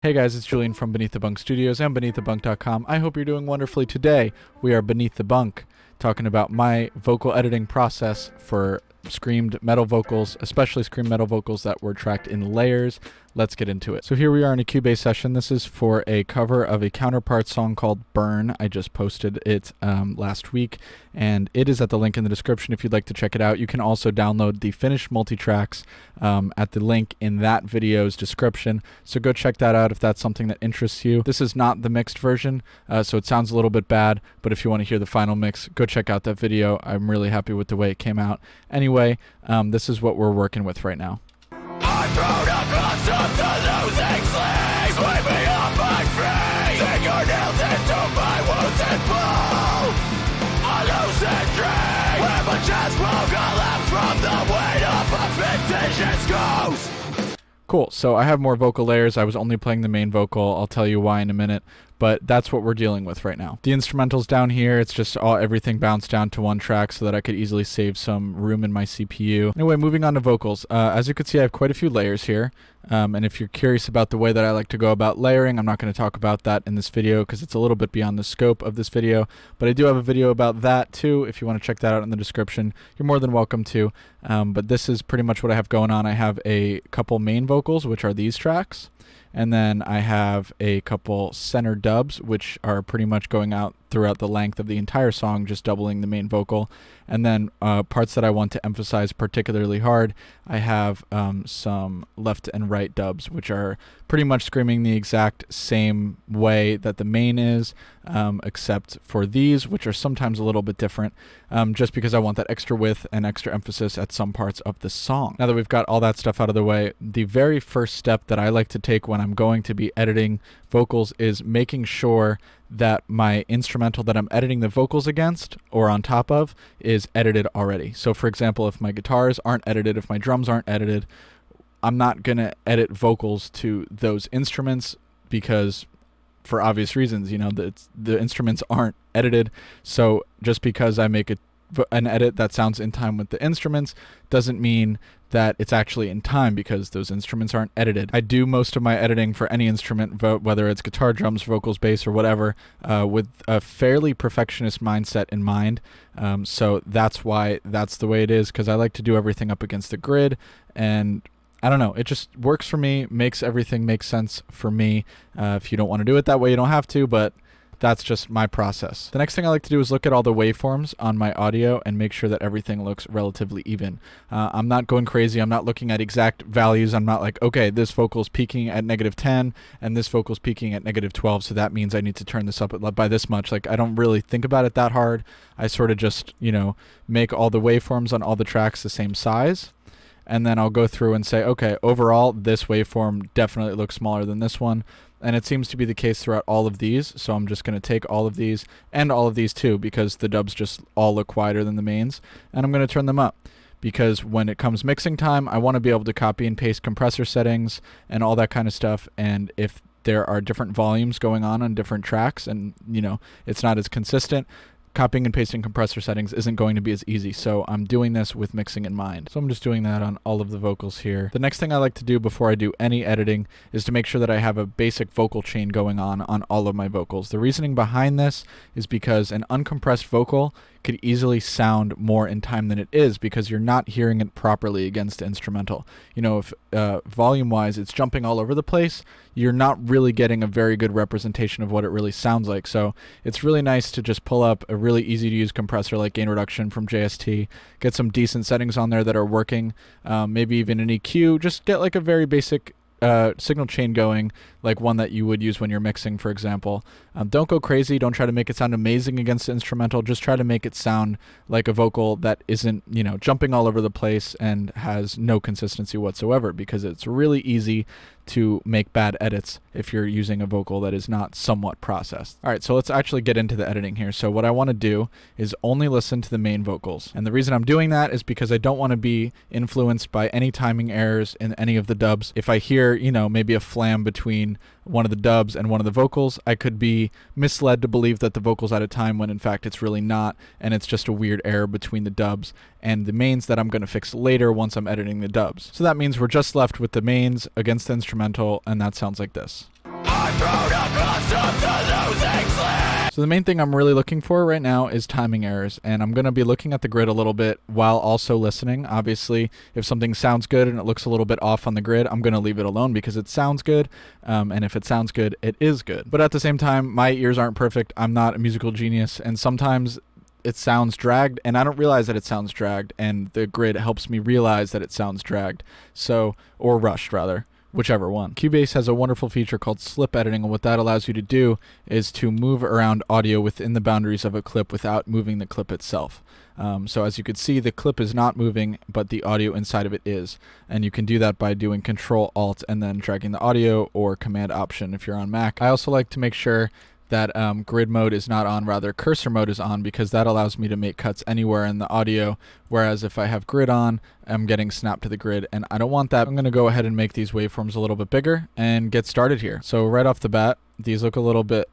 Hey guys, it's Julian from Beneath the Bunk Studios and BeneathTheBunk.com. I hope you're doing wonderfully today. We are Beneath the Bunk, talking about my vocal editing process for screamed metal vocals, especially screamed metal vocals that were tracked in layers. Let's get into it. So here we are in a Cubase session. This is for a cover of a Counterpart song called Burn. I just posted it last week, and it is at the link in the description if you'd like to check it out. You can also download the finished multi-tracks at the link in that video's description, so go check that out if that's something that interests you. This is not the mixed version, so it sounds a little bit bad, but if you want to hear the final mix, go check out that video. I'm really happy with the way it came out. Anyway, this is what we're working with right now. I'm thrown across the losing sleeve. Sweep me off my feet. Dig your nails into my wounds and pull a lucid dream. Where my chest will collapse from the weight of a fictitious ghost. Cool, so I have more vocal layers. I was only playing the main vocal. I'll tell you why in a minute, but that's what we're dealing with right now. The instrumental's down here. It's just everything bounced down to one track so that I could easily save some room in my CPU. Anyway, moving on to vocals. As you can see, I have quite a few layers here. And if you're curious about the way that I like to go about layering, I'm not going to talk about that in this video because it's a little bit beyond the scope of this video, but I do have a video about that too. If you want to check that out in the description, you're more than welcome to. But this is pretty much what I have going on. I have a couple main vocals, which are these tracks, and then I have a couple center dubs, which are pretty much going out throughout the length of the entire song, just doubling the main vocal. And then parts that I want to emphasize particularly hard, I have some left and right dubs, which are pretty much screaming the exact same way that the main is, except for these, which are sometimes a little bit different, just because I want that extra width and extra emphasis at some parts of the song. Now that we've got all that stuff out of the way, the very first step that I like to take when I'm going to be editing vocals is making sure that my instrumental that I'm editing the vocals against or on top of is edited already. So for example, if my guitars aren't edited, if my drums aren't edited, I'm not going to edit vocals to those instruments because for obvious reasons, you know, the instruments aren't edited. So just because I make an edit that sounds in time with the instruments doesn't mean that it's actually in time because those instruments aren't edited. I do most of my editing for any instrument, whether it's guitar, drums, vocals, bass, or whatever, with a fairly perfectionist mindset in mind. So that's why that's the way it is, because I like to do everything up against the grid, and I don't know, it just works for me, makes everything make sense for me. If you don't want to do it that way, you don't have to, but that's just my process. The next thing I like to do is look at all the waveforms on my audio and make sure that everything looks relatively even. I'm not going crazy. I'm not looking at exact values. I'm not like, okay, this vocal's peaking at -10 and this vocal's peaking at -12, so that means I need to turn this up by this much. Like, I don't really think about it that hard. I sort of just, you know, make all the waveforms on all the tracks the same size. And then I'll go through and say, okay, overall, this waveform definitely looks smaller than this one. And it seems to be the case throughout all of these, so I'm just going to take all of these and all of these too, because the dubs just all look quieter than the mains, and I'm going to turn them up. Because when it comes mixing time, I want to be able to copy and paste compressor settings and all that kind of stuff, and if there are different volumes going on different tracks and, you know, it's not as consistent, copying and pasting compressor settings isn't going to be as easy, so I'm doing this with mixing in mind. So I'm just doing that on all of the vocals here. The next thing I like to do before I do any editing is to make sure that I have a basic vocal chain going on all of my vocals. The reasoning behind this is because an uncompressed vocal could easily sound more in time than it is because you're not hearing it properly against the instrumental. You know, if volume-wise it's jumping all over the place, you're not really getting a very good representation of what it really sounds like. So it's really nice to just pull up a really easy-to-use compressor like gain reduction from JST, get some decent settings on there that are working, maybe even an EQ, just get like a very basic signal chain going, like one that you would use when you're mixing, for example. Don't go crazy. Don't try to make it sound amazing against the instrumental. Just try to make it sound like a vocal that isn't, you know, jumping all over the place and has no consistency whatsoever, because it's really easy to make bad edits if you're using a vocal that is not somewhat processed. All right, so let's actually get into the editing here. So what I want to do is only listen to the main vocals. And the reason I'm doing that is because I don't want to be influenced by any timing errors in any of the dubs. If I hear, you know, maybe a flam between one of the dubs and one of the vocals, I could be misled to believe that the vocal's out of time when in fact it's really not, and it's just a weird error between the dubs and the mains that I'm going to fix later once I'm editing the dubs. So that means we're just left with the mains against the instrumental instrumental, and that sounds like this. I've grown accustomed to losing sleep. So the main thing I'm really looking for right now is timing errors, and I'm going to be looking at the grid a little bit while also listening. Obviously, if something sounds good and it looks a little bit off on the grid, I'm going to leave it alone because it sounds good, and if it sounds good, it is good. But at the same time, my ears aren't perfect. I'm not a musical genius, and sometimes it sounds dragged, and I don't realize that it sounds dragged, and the grid helps me realize that it sounds dragged, or rushed rather. Whichever one. Cubase has a wonderful feature called slip editing, and what that allows you to do is to move around audio within the boundaries of a clip without moving the clip itself. So as you can see, the clip is not moving, but the audio inside of it is. And you can do that by doing Control-Alt and then dragging the audio, or Command-Option if you're on Mac. I also like to make sure that grid mode is not on, rather cursor mode is on, because that allows me to make cuts anywhere in the audio, whereas if I have grid on, I'm getting snapped to the grid, and I don't want that. I'm going to go ahead and make these waveforms a little bit bigger and get started here. So right off the bat, these look a little bit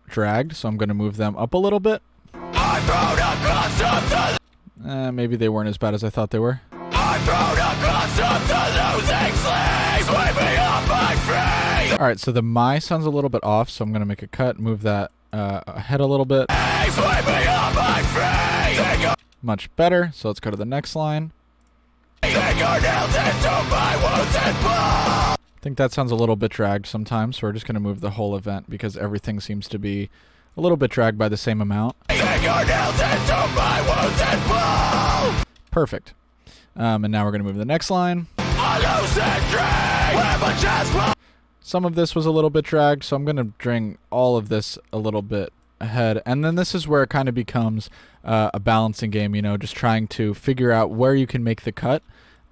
dragged, so I'm going to move them up a little bit. I've grown accustomed to Maybe they weren't as bad as I thought they were. I've grown accustomed to losing sleep. Sweeping up my feet. Alright, so the my sounds a little bit off, so I'm going to make a cut, move that ahead a little bit. Sweeping up my feet. Much better, so let's go to the next line. Dig your nails into my wounds and pull. I think that sounds a little bit dragged sometimes, so we're just going to move the whole event because everything seems to be a little bit dragged by the same amount. Dig your nails into my wounds and pull. Perfect. And now we're going to move to the next line. A lucid dream where my chest will. Some of this was a little bit dragged, so I'm going to bring all of this a little bit ahead. And then this is where it kind of becomes a balancing game, you know, just trying to figure out where you can make the cut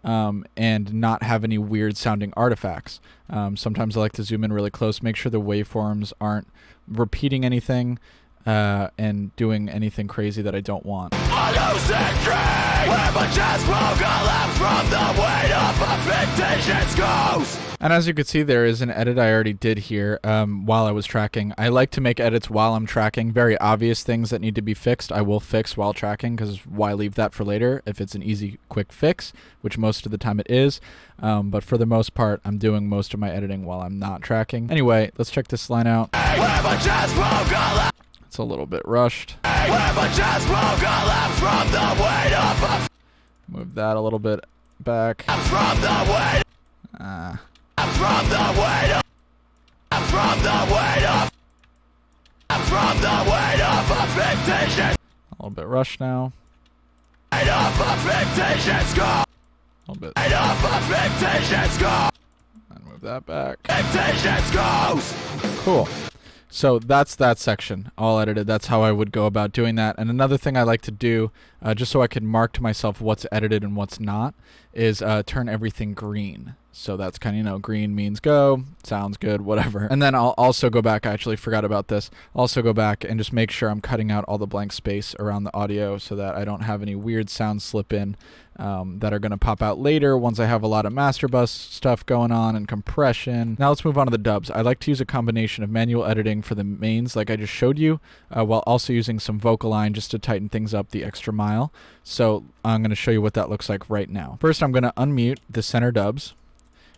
and not have any weird sounding artifacts. Sometimes I like to zoom in really close, make sure the waveforms aren't repeating anything and doing anything crazy that I don't want. A lucid dream where my chest will collapse from the weight of a fictitious ghost. And as you can see, there is an edit I already did here while I was tracking. I like to make edits while I'm tracking. Very obvious things that need to be fixed, I will fix while tracking, because why leave that for later if it's an easy, quick fix, which most of the time it is. But for the most part, I'm doing most of my editing while I'm not tracking. Anyway, let's check this line out. Where my chest will collapse. It's a little bit rushed. Where my chest will collapse from the weight of a. Move that a little bit back. From the weight. From the weight of. From the weight of. From the weight of a fictitious. A little bit rushed now. Weight of a fictitious ghost. A little bit. Weight of a fictitious ghost. And move that back. Fictitious ghost. Cool. So that's that section all edited. That's how I would go about doing that. And another thing I like to do, just so I can mark to myself what's edited and what's not, is turn everything green. So that's kind of, you know, green means go, sounds good, whatever. And then I'll also go back, I actually forgot about this, also go back and just make sure I'm cutting out all the blank space around the audio so that I don't have any weird sounds slip in that are going to pop out later once I have a lot of master bus stuff going on and compression. Now let's move on to the dubs. I like to use a combination of manual editing for the mains like I just showed you, while also using some vocal line just to tighten things up the extra mile. So I'm going to show you what that looks like right now. First, I'm going to unmute the center dubs,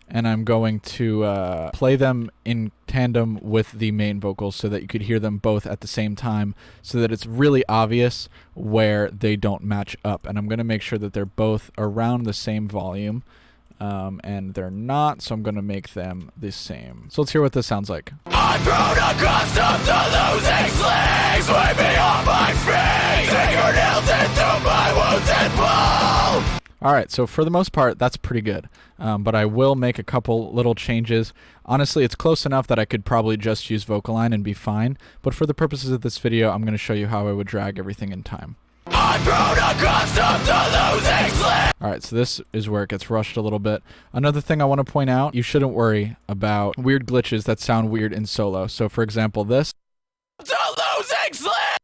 and I'm going to play them in tandem with the main vocals so that you could hear them both at the same time, so that it's really obvious where they don't match up. And I'm going to make sure that they're both around the same volume, and they're not, so I'm going to make them the same. So let's hear what this sounds like. I've grown accustomed to losing sleep. Sweep me off my feet. Dig your nails into my wounds and pull. Alright, so for the most part, that's pretty good. But I will make a couple little changes. Honestly, it's close enough that I could probably just use vocal line and be fine. But for the purposes of this video, I'm going to show you how I would drag everything in time. I've grown accustomed to losing sleep. Alright, so this is where it gets rushed a little bit. Another thing I want to point out, you shouldn't worry about weird glitches that sound weird in solo. So for example, this. To losing sleep.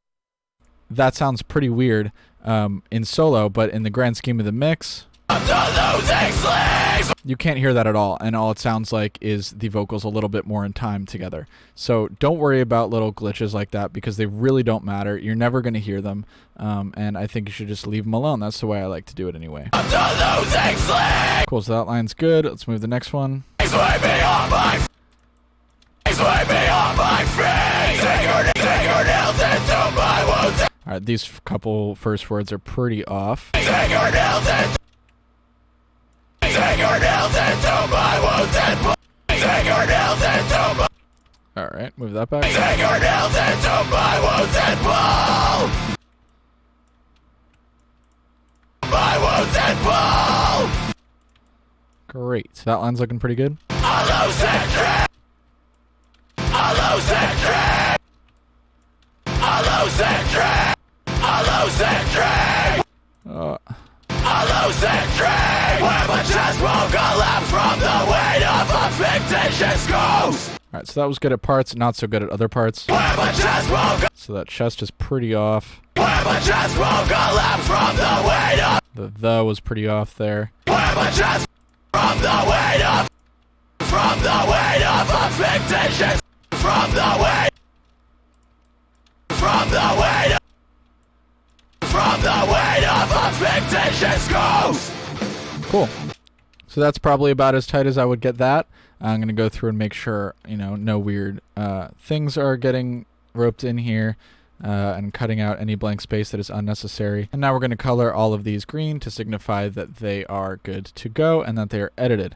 That sounds pretty weird in solo, but in the grand scheme of the mix, To losing sleep. you can't hear that at all, and all it sounds like is the vocals a little bit more in time together. So don't worry about little glitches like that because they really don't matter. You're never going to hear them, and I think you should just leave them alone. That's the way I like to do it anyway. To losing sleep. Cool, so that line's good. Let's move to the next one. Swipe me on my face. Swipe me on my face. Take your nails into my wounds. Alright, these couple first words are pretty off. Take your nails into my wounds and take your nails into my. Alright, move that back. Take your nails into my wounds and pull. My wounds and pull. Great. That line's looking pretty good. Allocentric. Allocentric. Allocentric. Allocentric. Allocentric. Where my chest won't collapse from the weight of a fictitious ghost. Alright, so that was good at parts, not so good at other parts. Where my chest won't So that chest is pretty off. Where my chest won't collapse from the weight of. The was pretty off there. Where my chest from the weight of. From the weight of a fictitious. From the weight. From the weight. From the weight of a fictitious ghost. Cool. So that's probably about as tight as I would get that. I'm going to go through and make sure, no weird things are getting roped in here and cutting out any blank space that is unnecessary. And now we're going to color all of these green to signify that they are good to go and that they are edited.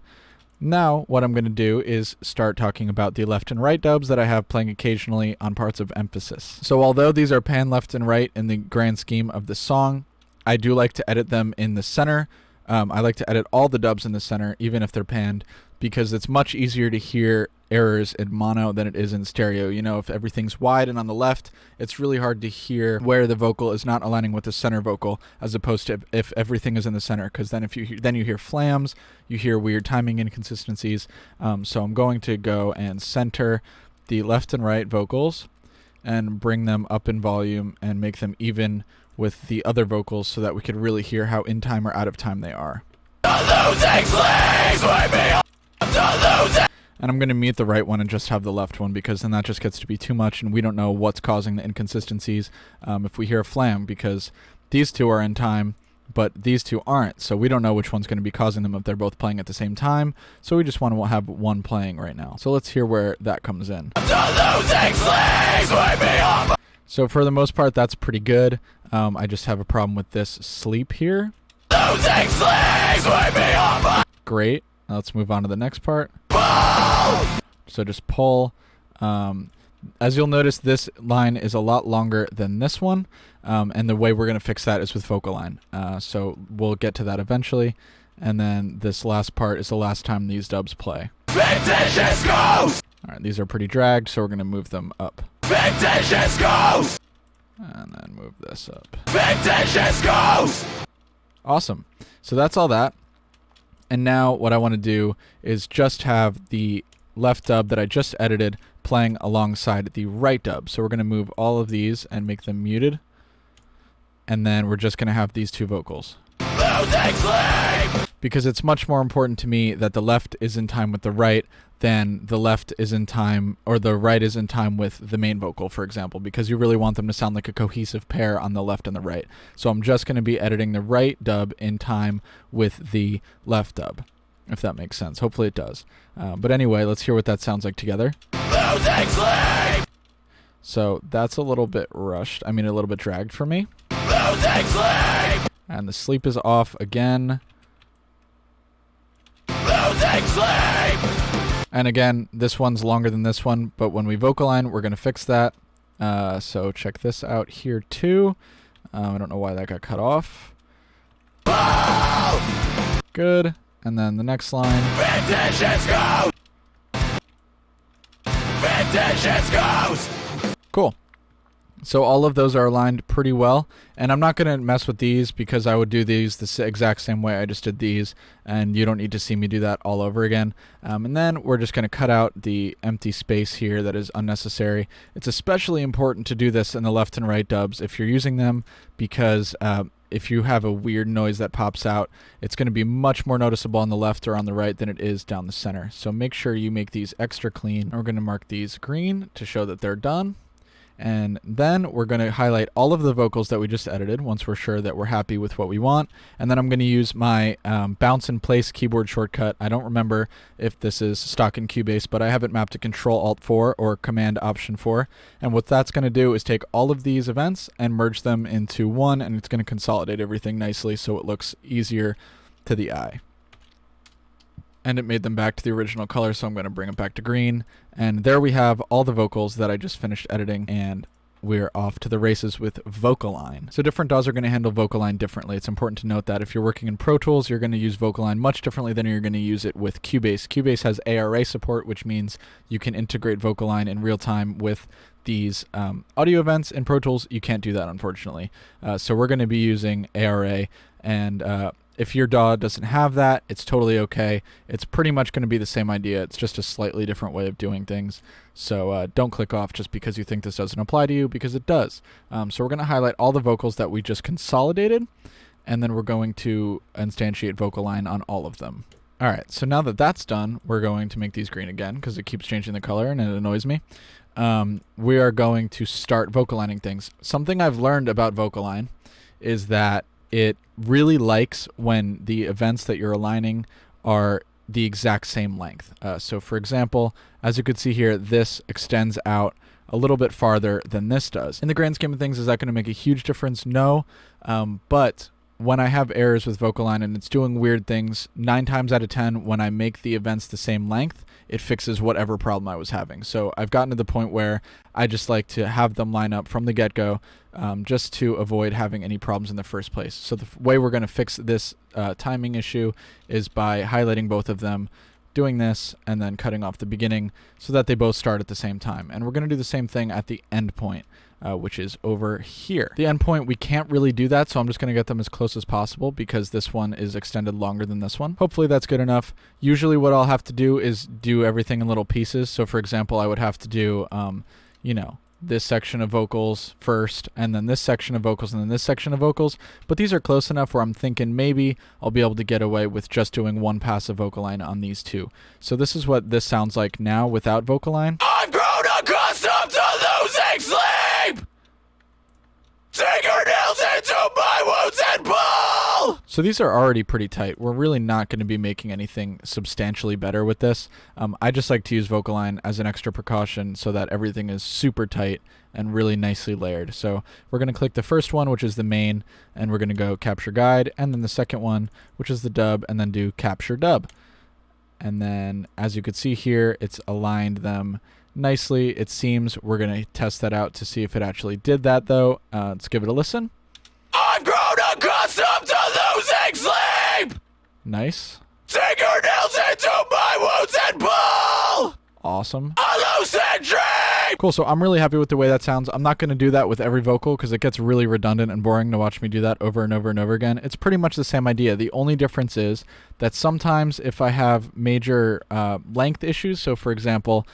Now, what I'm going to do is start talking about the left and right dubs that I have playing occasionally on parts of emphasis. So although these are panned left and right in the grand scheme of the song, I do like to edit them in the center. I like to edit all the dubs in the center, even if they're panned, because it's much easier to hear errors in mono than it is in stereo. If everything's wide and on the left, it's really hard to hear where the vocal is not aligning with the center vocal, as opposed to if everything is in the center, because then you hear flams, you hear weird timing inconsistencies. So I'm going to go and center the left and right vocals and bring them up in volume and make them even with the other vocals so that we could really hear how in time or out of time they are. And I'm going to mute the right one and just have the left one, because then that just gets to be too much and we don't know what's causing the inconsistencies if we hear a flam, because these two are in time but these two aren't, so we don't know which one's going to be causing them if they're both playing at the same time, so we just want to have one playing right now. So let's hear where that comes in. So for the most part that's pretty good. I just have a problem with this sleep here. Great. Now let's move on to the next part. So just pull. As you'll notice, this line is a lot longer than this one, and the way we're going to fix that is with vocal line. So we'll get to that eventually, and then this last part is the last time these dubs play. Fictitious ghost! Alright, these are pretty dragged, so we're going to move them up. Fictitious ghost! And then move this up. Fictitious ghost! Awesome. So that's all that. And now what I want to do is just have the left dub that I just edited playing alongside the right dub. So we're going to move all of these and make them muted. And then we're just going to have these two vocals. Because it's much more important to me that the left is in time with the right than the left is in time, or the right is in time with the main vocal, for example, because you really want them to sound like a cohesive pair on the left and the right. So I'm just going to be editing the right dub in time with the left dub, if that makes sense. Hopefully it does. But anyway, let's hear what that sounds like together. So that's a little bit rushed. I mean, a little bit dragged for me. And the sleep is off again. And again, this one's longer than this one, but when we vocal line, we're going to fix that. So check this out here too. I don't know why that got cut off. Good. And then the next line. Cool. So all of those are aligned pretty well, and I'm not going to mess with these because I would do these the exact same way I just did these, and you don't need to see me do that all over again. And then we're just going to cut out the empty space here that is unnecessary. It's especially important to do this in the left and right dubs if you're using them, because if you have a weird noise that pops out, it's going to be much more noticeable on the left or on the right than it is down the center. So make sure you make these extra clean. We're going to mark these green to show that they're done. And then we're going to highlight all of the vocals that we just edited once we're sure that we're happy with what we want. And then I'm going to use my bounce in place keyboard shortcut. I don't remember if this is stock in Cubase, but I have it mapped to Control-Alt-4 or Command-Option-4. And what that's going to do is take all of these events and merge them into one, and it's going to consolidate everything nicely so it looks easier to the eye. And it made them back to the original color, so I'm going to bring it back to green. And there we have all the vocals that I just finished editing, and we're off to the races with VocAlign. So different DAWs are going to handle VocAlign differently. It's important to note that if you're working in Pro Tools, you're going to use VocAlign much differently than you're going to use it with Cubase. Cubase has ARA support, which means you can integrate VocAlign in real time with these audio events. In Pro Tools, you can't do that, unfortunately. So we're going to be using ARA, and if your DAW doesn't have that, it's totally okay. It's pretty much going to be the same idea. It's just a slightly different way of doing things. So don't click off just because you think this doesn't apply to you, because it does. So we're going to highlight all the vocals that we just consolidated, and then we're going to instantiate VocAlign on all of them. All right, so now that that's done, we're going to make these green again because it keeps changing the color and it annoys me. We are going to start VocAligning things. Something I've learned about VocAlign is that it really likes when the events that you're aligning are the exact same length. So for example, as you could see here, this extends out a little bit farther than this does. In the grand scheme of things, is that going to make a huge difference? No, but when I have errors with VocAlign and it's doing weird things, 9 times out of 10, when I make the events the same length, it fixes whatever problem I was having. So I've gotten to the point where I just like to have them line up from the get-go, just to avoid having any problems in the first place. So the way we're going to fix this timing issue is by highlighting both of them, doing this, and then cutting off the beginning so that they both start at the same time. And we're going to do the same thing at the end point, which is over here. The end point, we can't really do that, so I'm just going to get them as close as possible because this one is extended longer than this one. Hopefully that's good enough. Usually what I'll have to do is do everything in little pieces. So for example, I would have to do, you know, this section of vocals first, and then this section of vocals, and then this section of vocals. But these are close enough where I'm thinking maybe I'll be able to get away with just doing one pass of VocAlign on these two. So this is what this sounds like now without VocAlign. I've grown accustomed to losing sleep. Sink your nails into my wounds and pull. So these are already pretty tight. We're really not going to be making anything substantially better with this. I just like to use VocAlign as an extra precaution so that everything is super tight and really nicely layered. So we're going to click the first one, which is the main, and we're going to go capture guide, and then the second one, which is the dub, and then do capture dub. And then as you could see here, it's aligned them nicely. It seems we're going to test that out to see if it actually did that though. Let's give it a listen. I've grown accustomed to losing sleep. Nice. Sink your nails into my wounds and pull. Awesome. A lucid dream. Cool, so I'm really happy with the way that sounds. I'm not going to do that with every vocal because it gets really redundant and boring to watch me do that over and over and over again. It's pretty much the same idea. The only difference is that sometimes if I have major length issues, so for example,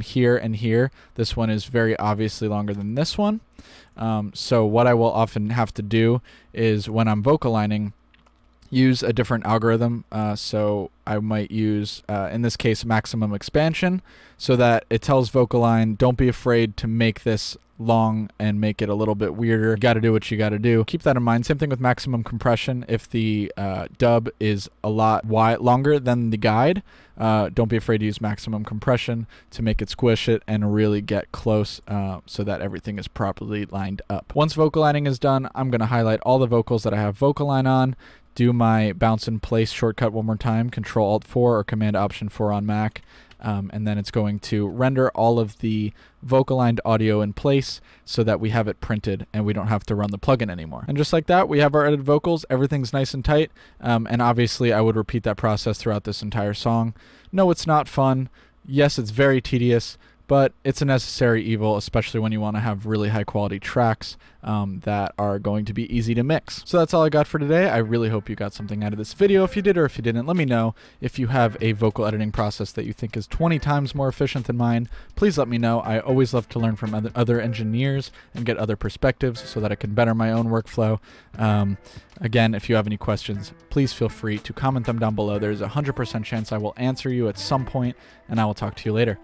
here and here, this one is very obviously longer than this one. So what I will often have to do is when I'm VocAligning, use a different algorithm. So I might use, in this case, maximum expansion, so that it tells VocAlign, don't be afraid to make this long and make it a little bit weirder. You got to do what you got to do. Keep that in mind. Same thing with maximum compression. If the dub is a lot longer than the guide, don't be afraid to use maximum compression to make it squish it and really get close so that everything is properly lined up. Once VocAligning is done, I'm going to highlight all the vocals that I have VocAlign on, do my bounce in place shortcut one more time, Control-Alt-4 or Command-Option-4 on Mac, and then it's going to render all of the VocAligned audio in place so that we have it printed and we don't have to run the plugin anymore. And just like that, we have our edited vocals. Everything's nice and tight, and obviously I would repeat that process throughout this entire song. No, it's not fun. Yes, it's very tedious, but it's a necessary evil, especially when you want to have really high quality tracks that are going to be easy to mix. So that's all I got for today. I really hope you got something out of this video. If you did or if you didn't, let me know. If you have a vocal editing process that you think is 20 times more efficient than mine, please let me know. I always love to learn from other engineers and get other perspectives so that I can better my own workflow. Again, if you have any questions, please feel free to comment them down below. There's a 100% chance I will answer you at some point, and I will talk to you later.